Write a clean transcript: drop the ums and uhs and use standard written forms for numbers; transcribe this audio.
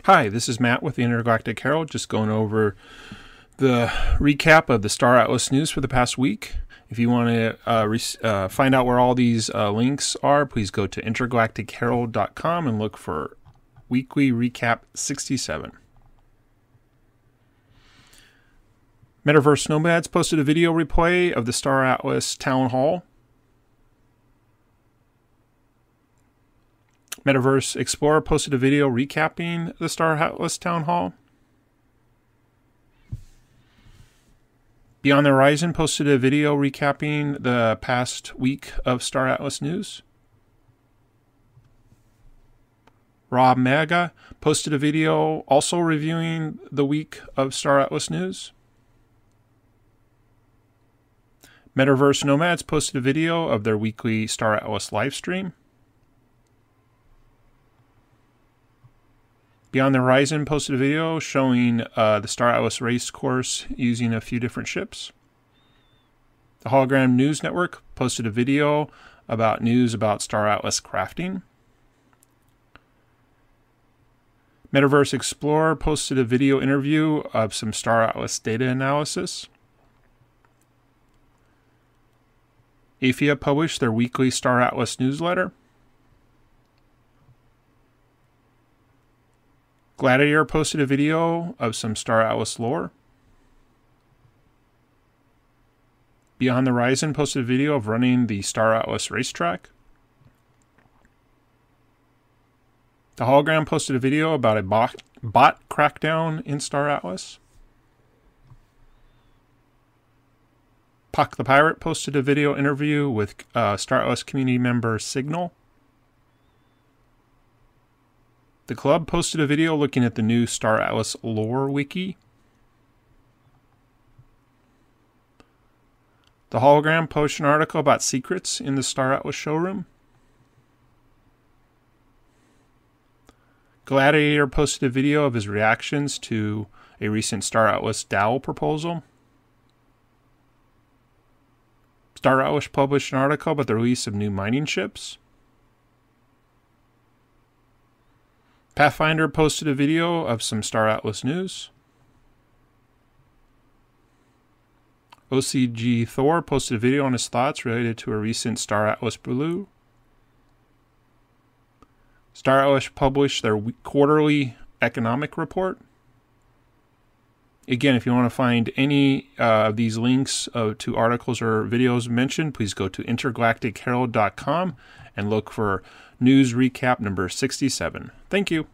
Hi, this is Matt with the Intergalactic Herald, just going over the recap of the Star Atlas news for the past week. If you want to find out where all these links are, please go to intergalacticherald.com and look for Weekly Recap 67. Metaverse Nomads posted a video replay of the Star Atlas Town Hall. Metaverse Explorer posted a video recapping the Star Atlas Town Hall. Beyond the Horizon posted a video recapping the past week of Star Atlas news. Rob Maga posted a video also reviewing the week of Star Atlas news. Metaverse Nomads posted a video of their weekly Star Atlas live stream. Beyond the Horizon posted a video showing the Star Atlas race course using a few different ships. The Hologram News Network posted a video about news about Star Atlas crafting. Metaverse Explorer posted a video interview of some Star Atlas data analysis. AFIA published their weekly Star Atlas newsletter. Gladiator posted a video of some Star Atlas lore. Beyond the Horizon posted a video of running the Star Atlas racetrack. The Hologram posted a video about a bot crackdown in Star Atlas. Puck the Pirate posted a video interview with Star Atlas community member Signal. The Club posted a video looking at the new Star Atlas lore wiki. The Hologram posted an article about secrets in the Star Atlas showroom. Gladiator posted a video of his reactions to a recent Star Atlas DAO proposal. Star Atlas published an article about the release of new mining ships. Pathfinder posted a video of some Star Atlas news. OCG Thor posted a video on his thoughts related to a recent Star Atlas Blue. Star Atlas published their quarterly economic report. Again, if you want to find any of these links to articles or videos mentioned, please go to intergalacticherald.com and look for News Recap number 67. Thank you.